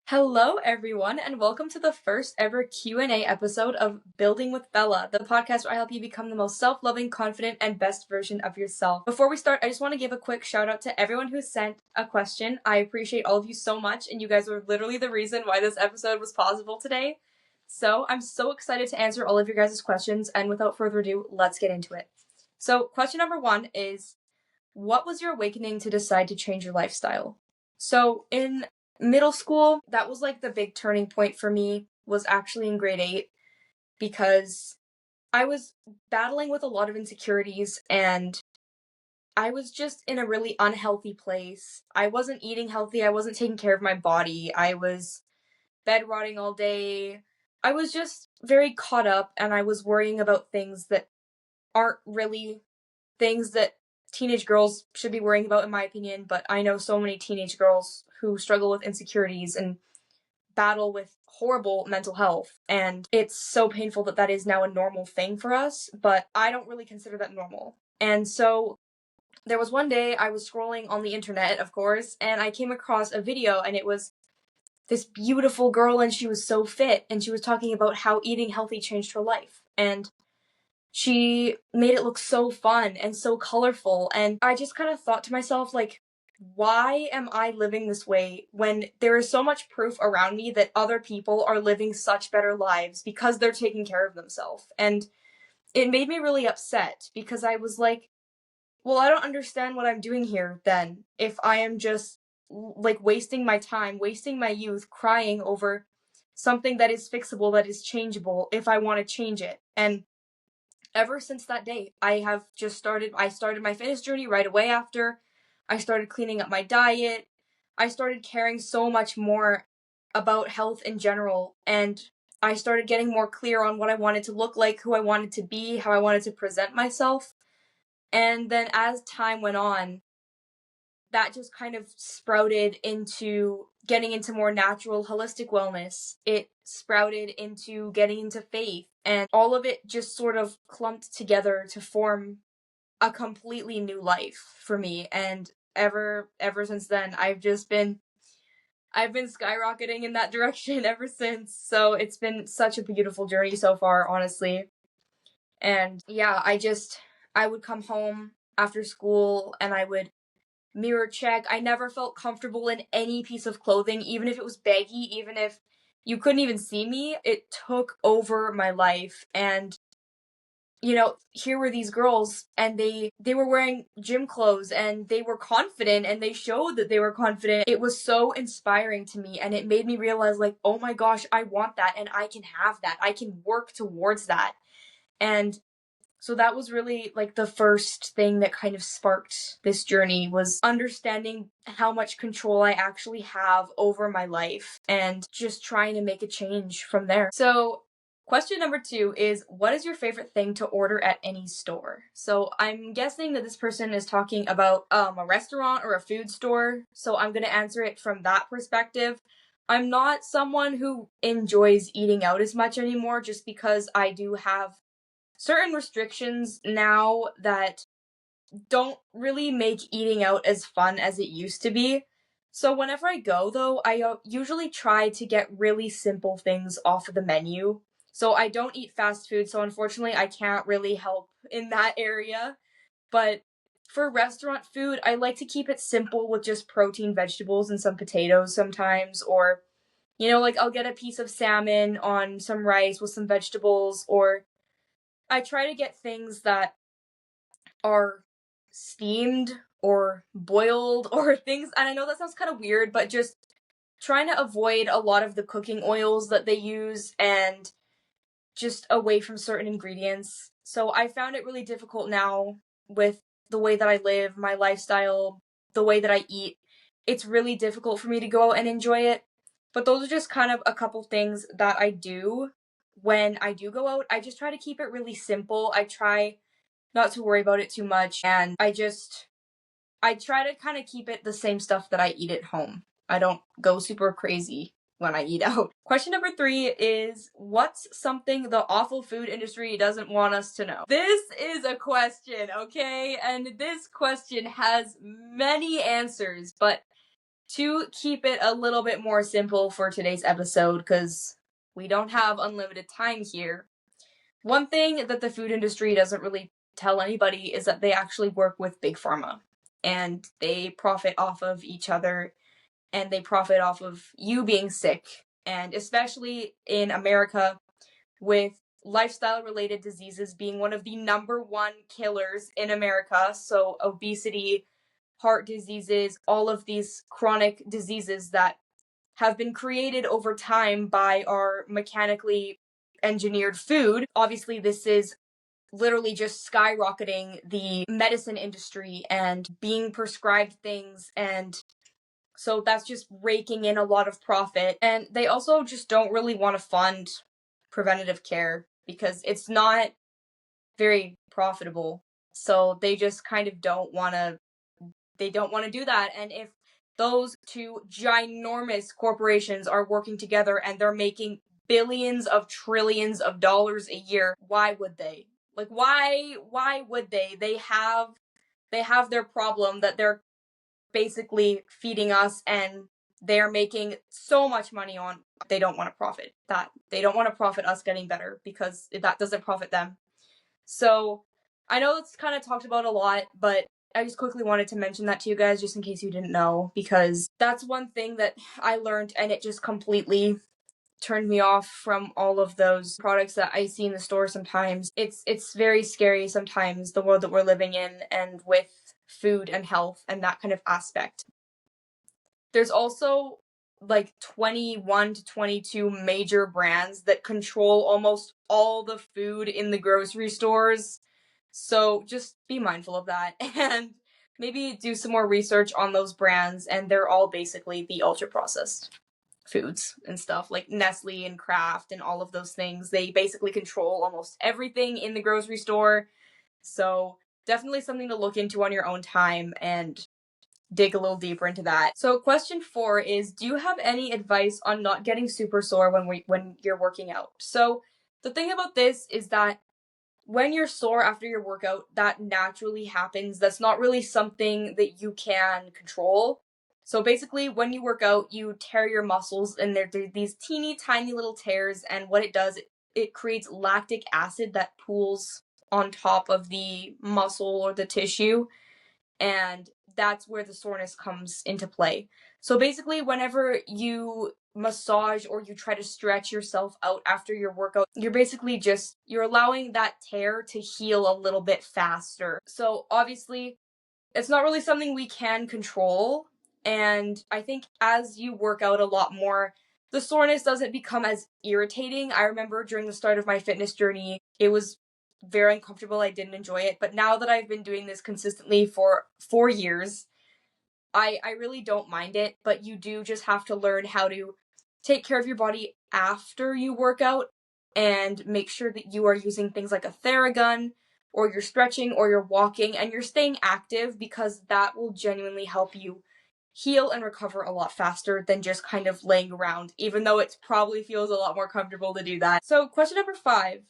Hello, everyone, and welcome to the first ever Q&A episode of Building with Bella, the podcast where I help you become the most self-loving, confident, and best version of yourself. Before we start, I just want to give a quick shout out to everyone who sent a question. I appreciate all of you so much, and you guys were literally the reason why this episode was possible today. So I'm so excited to answer all of your guys' questions, and without further ado, let's get into it. So question number 1 is, what was your awakening to decide to change your lifestyle? So in middle school, that was like the big turning point for me, was actually in grade 8, because I was battling with a lot of insecurities and I was just in a really unhealthy place. I wasn't eating healthy, I wasn't taking care of my body, I was bed rotting all day. I was just very caught up and I was worrying about things that aren't really things that teenage girls should be worrying about, in my opinion, but I know so many teenage girls who struggle with insecurities and battle with horrible mental health, and it's so painful that that is now a normal thing for us, but I don't really consider that normal. And so there was one day I was scrolling on the internet, of course, and I came across a video, and it was this beautiful girl, and she was so fit, and she was talking about how eating healthy changed her life, and she made it look so fun and so colorful, and I just kind of thought to myself, like, why am I living this way when there is so much proof around me that other people are living such better lives because they're taking care of themselves? And it made me really upset because I was like, well, I don't understand what I'm doing here then if I am just like wasting my time, wasting my youth crying over something that is fixable, that is changeable if I want to change it. And ever since that day, I started my fitness journey right away after. I started cleaning up my diet. I started caring so much more about health in general, and I started getting more clear on what I wanted to look like, who I wanted to be, how I wanted to present myself. And then as time went on, that just kind of sprouted into getting into more natural, holistic wellness. It sprouted into getting into faith, and all of it just sort of clumped together to form a completely new life for me. And ever since then, I've been skyrocketing in that direction ever since. So it's been such a beautiful journey so far, honestly. And yeah, I would come home after school and I would mirror check. I never felt comfortable in any piece of clothing, even if it was baggy, even if you couldn't even see me. It took over my life. And here were these girls, and they were wearing gym clothes and they were confident and they showed that they were confident. It was so inspiring to me, and it made me realize, like, oh my gosh, I want that and I can have that. I can work towards that. And so that was really like the first thing that kind of sparked this journey, was understanding how much control I actually have over my life and just trying to make a change from there. So question number 2 is, what is your favorite thing to order at any store? So I'm guessing that this person is talking about a restaurant or a food store. So I'm going to answer it from that perspective. I'm not someone who enjoys eating out as much anymore, just because I do have certain restrictions now that don't really make eating out as fun as it used to be. So whenever I go, though, I usually try to get really simple things off of the menu. So I don't eat fast food, so unfortunately I can't really help in that area. But for restaurant food, I like to keep it simple with just protein, vegetables, and some potatoes sometimes, or like I'll get a piece of salmon on some rice with some vegetables, or I try to get things that are steamed or boiled or things, and I know that sounds kind of weird, but just trying to avoid a lot of the cooking oils that they use and just away from certain ingredients. So I found it really difficult now with the way that I live, my lifestyle, the way that I eat. It's really difficult for me to go out and enjoy it. But those are just kind of a couple things that I do when I do go out. I just try to keep it really simple. I try not to worry about it too much, and I try to kind of keep it the same stuff that I eat at home. I don't go super crazy when I eat out. Question number 3 is, what's something the awful food industry doesn't want us to know? This is a question, okay? And this question has many answers, but to keep it a little bit more simple for today's episode, because we don't have unlimited time here, one thing that the food industry doesn't really tell anybody is that they actually work with Big Pharma, and they profit off of each other, and they profit off of you being sick. And especially in America, with lifestyle related diseases being one of the number one killers in America. So, obesity, heart diseases, all of these chronic diseases that have been created over time by our mechanically engineered food. Obviously, this is literally just skyrocketing the medicine industry and being prescribed things, and so that's just raking in a lot of profit. And they also just don't really want to fund preventative care because it's not very profitable. So they just kind of don't want to do that. And if those two ginormous corporations are working together and they're making billions of trillions of dollars a year, why would they? Like, why would they? They have their problem that they're basically feeding us, and they're making so much money on. They don't want to profit that. They don't want to profit us getting better because that doesn't profit them. So I know it's kind of talked about a lot, but I just quickly wanted to mention that to you guys just in case you didn't know, because that's one thing that I learned, and it just completely turned me off from all of those products that I see in the store sometimes. It's very scary sometimes, the world that we're living in, and with food and health and that kind of aspect. There's also like 21 to 22 major brands that control almost all the food in the grocery stores. So just be mindful of that and maybe do some more research on those brands. And they're all basically the ultra processed foods and stuff, like Nestle and Kraft and all of those things. They basically control almost everything in the grocery store. So definitely something to look into on your own time and dig a little deeper into that. So question 4 is, do you have any advice on not getting super sore when you're working out? So the thing about this is that when you're sore after your workout, that naturally happens. That's not really something that you can control. So basically, when you work out, you tear your muscles, and they're these teeny tiny little tears, and what it does, it creates lactic acid that pools on top of the muscle or the tissue, and that's where the soreness comes into play. So basically, whenever you massage or you try to stretch yourself out after your workout, you're allowing that tear to heal a little bit faster. So obviously, it's not really something we can control, and I think as you work out a lot more, the soreness doesn't become as irritating. I remember during the start of my fitness journey, it was very uncomfortable. I didn't enjoy it. But now that I've been doing this consistently for 4 years, I really don't mind it. But you do just have to learn how to take care of your body after you work out, and make sure that you are using things like a Theragun, or you're stretching, or you're walking, and you're staying active, because that will genuinely help you heal and recover a lot faster than just kind of laying around, even though it probably feels a lot more comfortable to do that. So question number 5.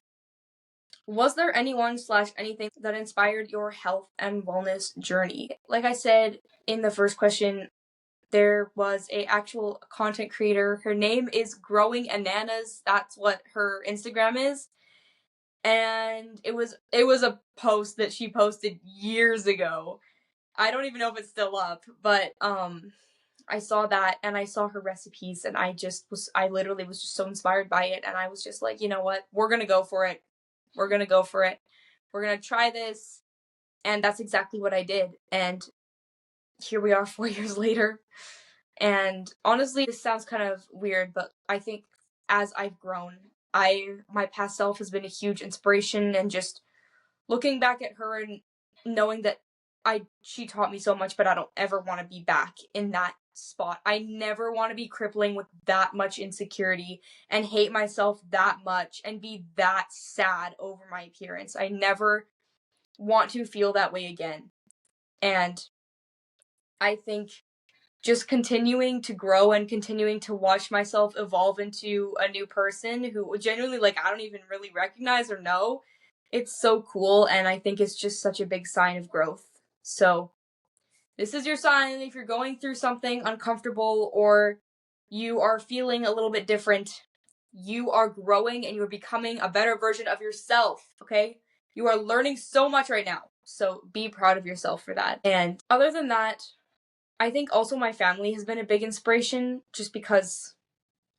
Was there anyone/anything that inspired your health and wellness journey? Like I said in the first question, there was a actual content creator. Her name is Growing Ananas. That's what her Instagram is. And it was a post that she posted years ago. I don't even know if it's still up, but I saw that, and I saw her recipes, and I literally was just so inspired by it, and I was just like, you know what? We're going to go for it. We're going to go for it. We're going to try this. And that's exactly what I did. And here we are 4 years later. And honestly, this sounds kind of weird, but I think as I've grown, my past self has been a huge inspiration, and just looking back at her and knowing that she taught me so much, but I don't ever want to be back in that spot. I never want to be crippling with that much insecurity and hate myself that much and be that sad over my appearance. I never want to feel that way again. And I think just continuing to grow and continuing to watch myself evolve into a new person who genuinely, like, I don't even really recognize or know, it's so cool, and I think it's just such a big sign of growth. So This is your sign. If you're going through something uncomfortable or you are feeling a little bit different, you are growing and you're becoming a better version of yourself, okay? You are learning so much right now. So be proud of yourself for that. And other than that, I think also my family has been a big inspiration just because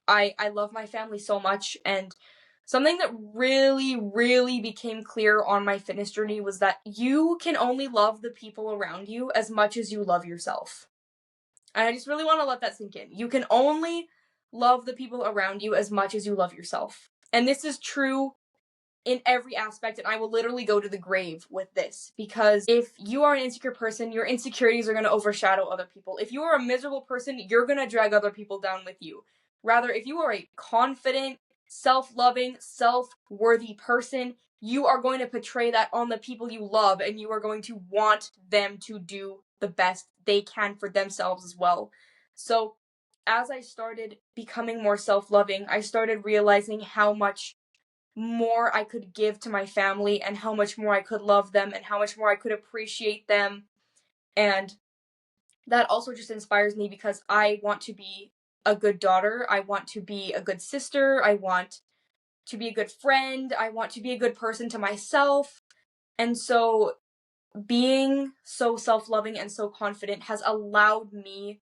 I love my family so much. And something that really became clear on my fitness journey was that you can only love the people around you as much as you love yourself. And I just really want to let that sink in. You can only love the people around you as much as you love yourself. And this is true in every aspect, and I will literally go to the grave with this, because if you are an insecure person, your insecurities are going to overshadow other people. If you are a miserable person, you're going to drag other people down with you. Rather, if you are a confident, self-loving, self-worthy person, you are going to portray that on the people you love, and you are going to want them to do the best they can for themselves as well. So as I started becoming more self-loving, I started realizing how much more I could give to my family and how much more I could love them and how much more I could appreciate them. And that also just inspires me because I want to be a good daughter. I want to be a good sister. I want to be a good friend. I want to be a good person to myself. And so being so self-loving and so confident has allowed me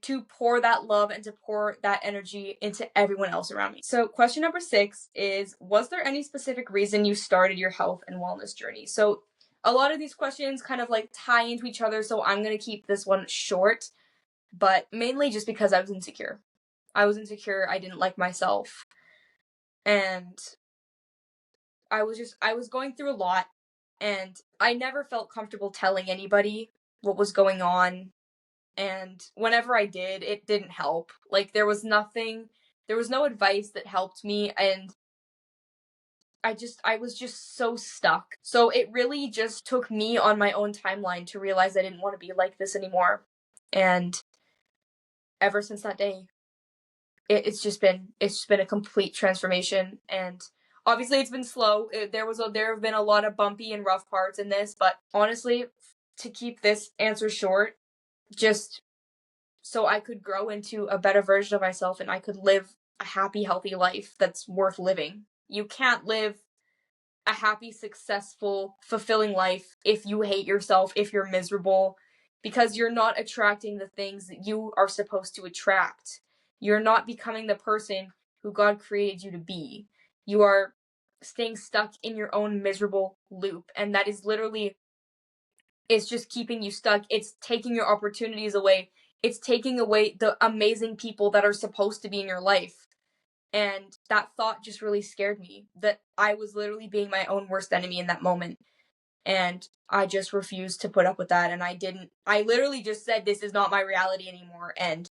to pour that love and to pour that energy into everyone else around me. So question number 6 is, was there any specific reason you started your health and wellness journey? So a lot of these questions kind of like tie into each other, so I'm going to keep this one short, but mainly just because I was insecure. I didn't like myself, and I was going through a lot, and I never felt comfortable telling anybody what was going on. And whenever I did, it didn't help. Like, there was no advice that helped me, and I was just so stuck. So it really just took me on my own timeline to realize I didn't want to be like this anymore. And ever since that day, it's just been a complete transformation. And obviously it's been slow. There have been a lot of bumpy and rough parts in this, but honestly, to keep this answer short, just so I could grow into a better version of myself and I could live a happy, healthy life that's worth living. You can't live a happy, successful, fulfilling life if you hate yourself, if you're miserable, because you're not attracting the things that you are supposed to attract. You're not becoming the person who God created you to be. You are staying stuck in your own miserable loop, and that is literally, it's just keeping you stuck. It's taking your opportunities away. It's taking away the amazing people that are supposed to be in your life. And that thought just really scared me, that I was literally being my own worst enemy in that moment. And I just refused to put up with that. And I literally just said, this is not my reality anymore, and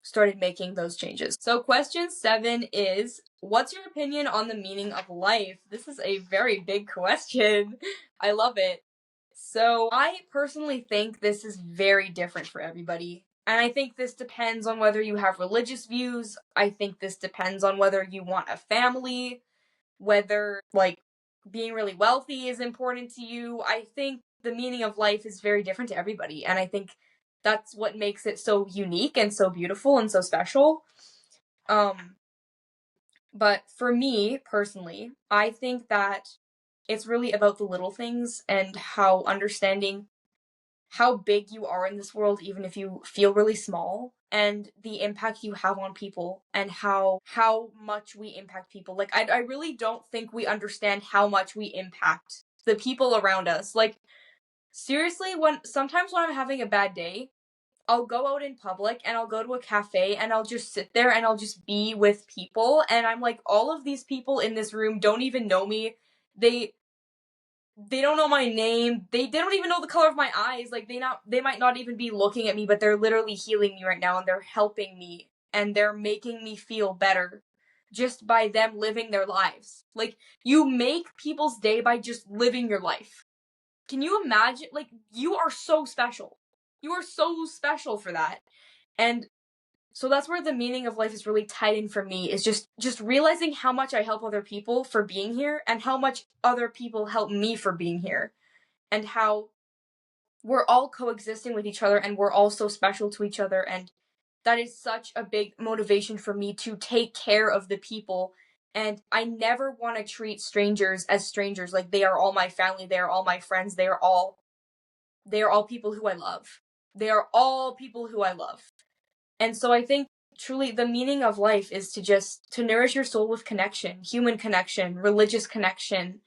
started making those changes. So question 7 is, what's your opinion on the meaning of life? This is a very big question. I love it. So I personally think this is very different for everybody. And I think this depends on whether you have religious views. I think this depends on whether you want a family, whether, like, being really wealthy is important to you. I think the meaning of life is very different to everybody. And I think that's what makes it so unique and so beautiful and so special. But for me, personally, I think that it's really about the little things and how understanding how big you are in this world, even if you feel really small, and the impact you have on people and how much we impact people. Like, I really don't think we understand how much we impact the people around us. Like, seriously, sometimes when I'm having a bad day, I'll go out in public and I'll go to a cafe and I'll just sit there and I'll just be with people, and I'm like, all of these people in this room don't even know me. They don't know my name. They don't even know the color of my eyes. Like, they might not even be looking at me, but they're literally healing me right now, and they're helping me, and they're making me feel better just by them living their lives. Like, you make people's day by just living your life. Can you imagine? Like, you are so special. You are so special for that. And so that's where the meaning of life is really tied in for me, is just realizing how much I help other people for being here and how much other people help me for being here, and how we're all coexisting with each other and we're all so special to each other, and that is such a big motivation for me to take care of the people. And I never want to treat strangers as strangers. Like, they are all my family, they are all my friends, they are all people who I love. They are all people who I love. And so I think truly the meaning of life is to nourish your soul with connection, human connection, religious connection,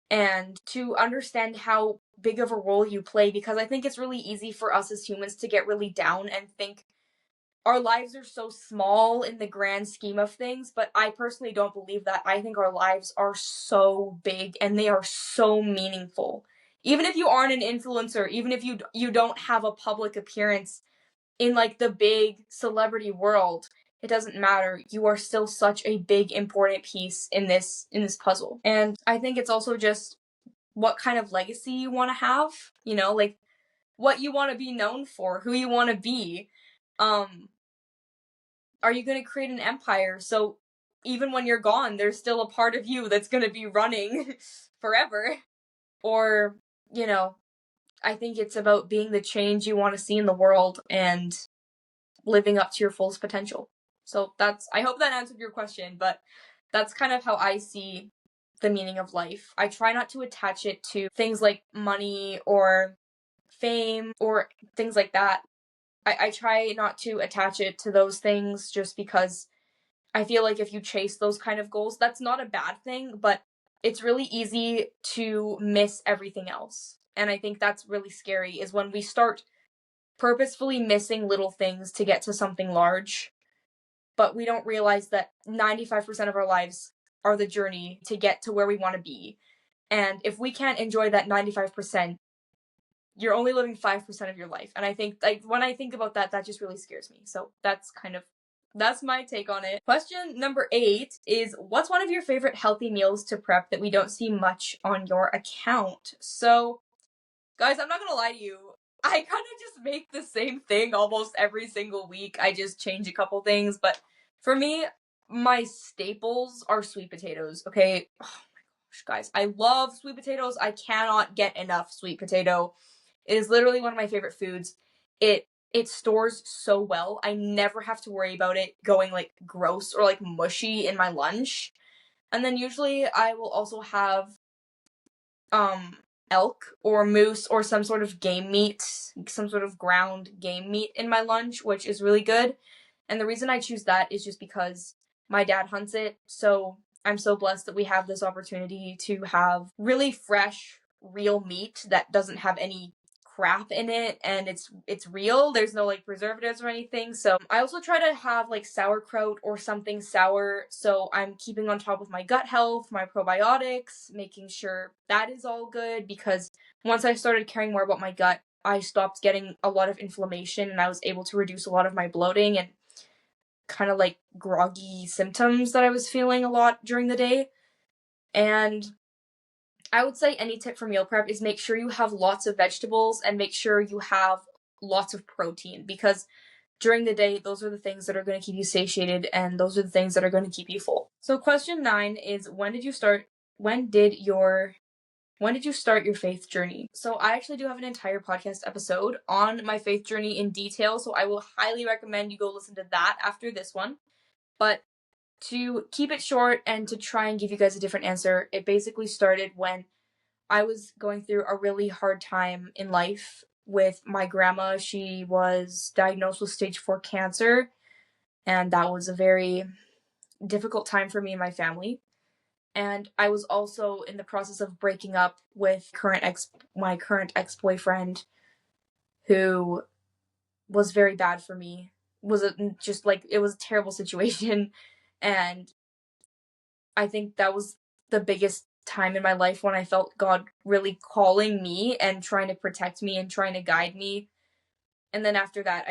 and to understand how big of a role you play, because I think it's really easy for us as humans to get really down and think our lives are so small in the grand scheme of things, but I personally don't believe that. I think our lives are so big and they are so meaningful. Even if you aren't an influencer, even if you don't have a public appearance in like the big celebrity world, it doesn't matter. You are still such a big important piece in this puzzle. And I think it's also just what kind of legacy you want to have, like what you want to be known for, who you want to be. Are you going to create an empire so even when you're gone, there's still a part of you that's going to be running forever? Or, I think it's about being the change you want to see in the world and living up to your fullest potential. So I hope that answered your question, but that's kind of how I see the meaning of life. I try not to attach it to things like money or fame or things like that. I try not to attach it to those things just because I feel like if you chase those kind of goals, that's not a bad thing, but it's really easy to miss everything else. And I think that's really scary, is when we start purposefully missing little things to get to something large, but we don't realize that 95% of our lives are the journey to get to where we want to be. And if we can't enjoy that 95%, you're only living 5% of your life. And I think, like, when I think about that, that just really scares me. So that's my take on it. Question number 8 is, what's one of your favorite healthy meals to prep that we don't see much on your account? So, guys, I'm not gonna lie to you. I kind of just make the same thing almost every single week. I just change a couple things. But for me, my staples are sweet potatoes, okay? Oh my gosh, guys. I love sweet potatoes. I cannot get enough sweet potato. It is literally one of my favorite foods. It stores so well. I never have to worry about it going like gross or like mushy in my lunch. And then usually I will also have elk or moose or some sort of game meat, some sort of ground game meat in my lunch, which is really good. And the reason I choose that is just because my dad hunts it. So I'm so blessed that we have this opportunity to have really fresh, real meat that doesn't have any crap in it, and it's real. There's no like preservatives or anything. So I also try to have like sauerkraut or something sour, so I'm keeping on top of my gut health, my probiotics, making sure that is all good, because once I started caring more about my gut, I stopped getting a lot of inflammation and I was able to reduce a lot of my bloating and kind of like groggy symptoms that I was feeling a lot during the day. And I would say any tip for meal prep is make sure you have lots of vegetables and make sure you have lots of protein, because during the day, those are the things that are going to keep you satiated and those are the things that are going to keep you full. So question 9 is, when did you start your faith journey? So I actually do have an entire podcast episode on my faith journey in detail, so I will highly recommend you go listen to that after this one. But to keep it short and to try and give you guys a different answer, it basically started when I was going through a really hard time in life with my grandma. She was diagnosed with stage 4 cancer, and that was a very difficult time for me and my family. And I was also in the process of breaking up with my current ex-boyfriend, who was very bad for me. It was a terrible situation, and I think that was the biggest time in my life when I felt God really calling me and trying to protect me and trying to guide me. And then after that,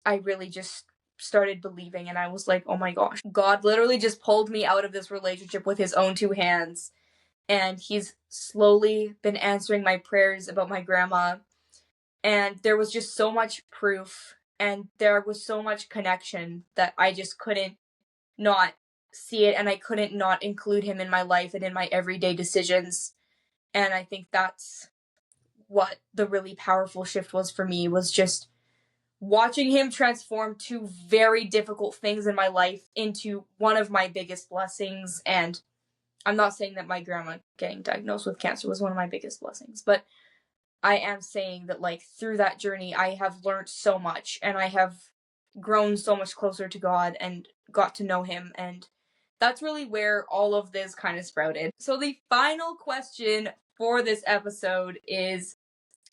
I really just started believing, and I was like, oh my gosh, God literally just pulled me out of this relationship with his own 2 hands. And he's slowly been answering my prayers about my grandma. And there was just so much proof and there was so much connection that I just couldn't not see it, and I couldn't not include him in my life and in my everyday decisions. And I think that's what the really powerful shift was for me, was just watching him transform two very difficult things in my life into one of my biggest blessings. And I'm not saying that my grandma getting diagnosed with cancer was one of my biggest blessings, but I am saying that, like, through that journey, I have learned so much, and I have grown so much closer to God and got to know him, and that's really where all of this kind of sprouted. So the final question for this episode is,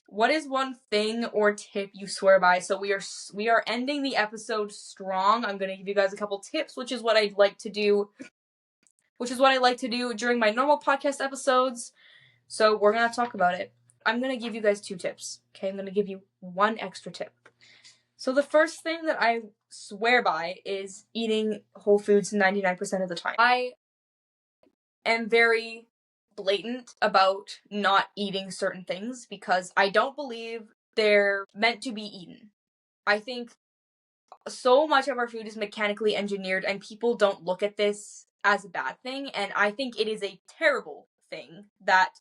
what is one thing or tip you swear by? So we are ending the episode strong. I'm going to give you guys a couple tips, which is what I like to do during my normal podcast episodes. So we're going to talk about it. I'm going to give you guys 2 tips. Okay, I'm going to give you 1 extra tip. So the first thing that I swear by is eating whole foods 99% of the time. I am very blatant about not eating certain things because I don't believe they're meant to be eaten. I think so much of our food is mechanically engineered, and people don't look at this as a bad thing, and I think it is a terrible thing that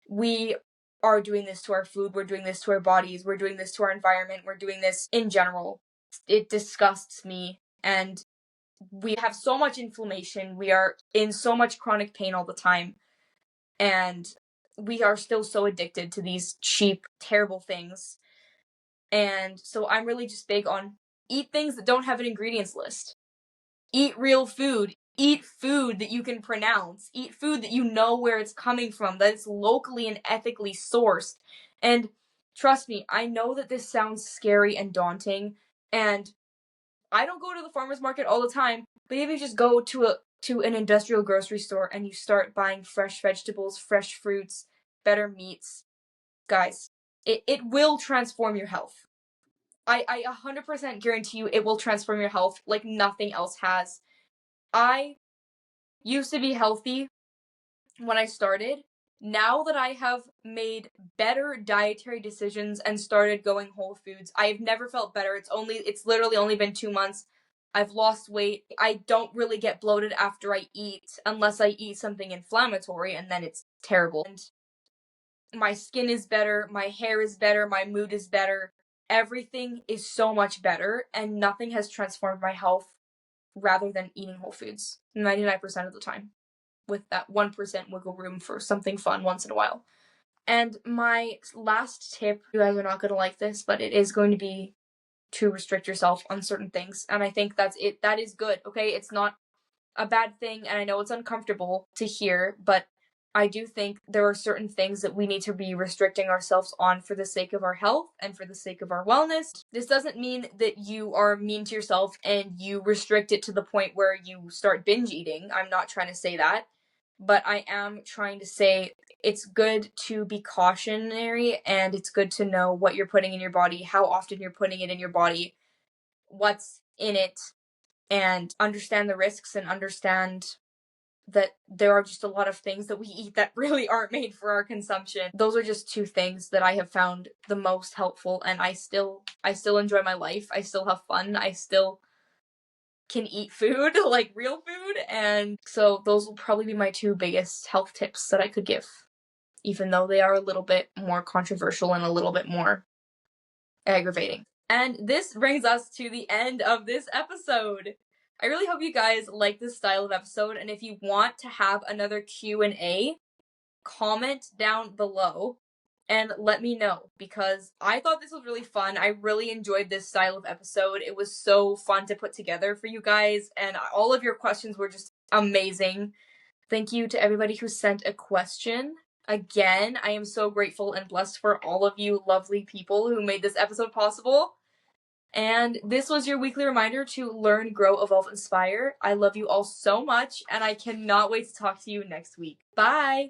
we are doing this to our food, we're doing this to our bodies, we're doing this to our environment, we're doing this in general. It disgusts me, and we have so much inflammation, we are in so much chronic pain all the time, and we are still so addicted to these cheap, terrible things. And so I'm really just big on eat things that don't have an ingredients list. Eat real food. Eat food that you can pronounce. Eat food that you know where it's coming from, that it's locally and ethically sourced. And trust me, I know that this sounds scary and daunting, and I don't go to the farmer's market all the time, but if you just go to an industrial grocery store and you start buying fresh vegetables, fresh fruits, better meats, guys, it will transform your health. I 100% guarantee you it will transform your health like nothing else has. I used to be healthy when I started. Now that I have made better dietary decisions and started going whole foods, I've never felt better. It's literally only been 2 months. I've lost weight. I don't really get bloated after I eat unless I eat something inflammatory, and then it's terrible. And my skin is better, my hair is better, my mood is better. Everything is so much better, and nothing has transformed my health rather than eating whole foods 99% of the time, with that 1% wiggle room for something fun once in a while. And my last tip, you guys are not going to like this, but it is going to be to restrict yourself on certain things. And I think that's it. That is good, okay? It's not a bad thing, and I know it's uncomfortable to hear, but I do think there are certain things that we need to be restricting ourselves on for the sake of our health and for the sake of our wellness. This doesn't mean that you are mean to yourself and you restrict it to the point where you start binge eating. I'm not trying to say that, but I am trying to say it's good to be cautionary, and it's good to know what you're putting in your body, how often you're putting it in your body, what's in it, and understand the risks and understand that there are just a lot of things that we eat that really aren't made for our consumption. Those are just 2 things that I have found the most helpful, and I still enjoy my life. I still have fun. I still can eat food, like real food, and so those will probably be my 2 biggest health tips that I could give, even though they are a little bit more controversial and a little bit more aggravating. And this brings us to the end of this episode. I really hope you guys like this style of episode, and if you want to have another Q&A, comment down below and let me know, because I thought this was really fun. I really enjoyed this style of episode. It was so fun to put together for you guys, and all of your questions were just amazing. Thank you to everybody who sent a question. Again, I am so grateful and blessed for all of you lovely people who made this episode possible. And this was your weekly reminder to learn, grow, evolve, inspire. I love you all so much, and I cannot wait to talk to you next week. Bye!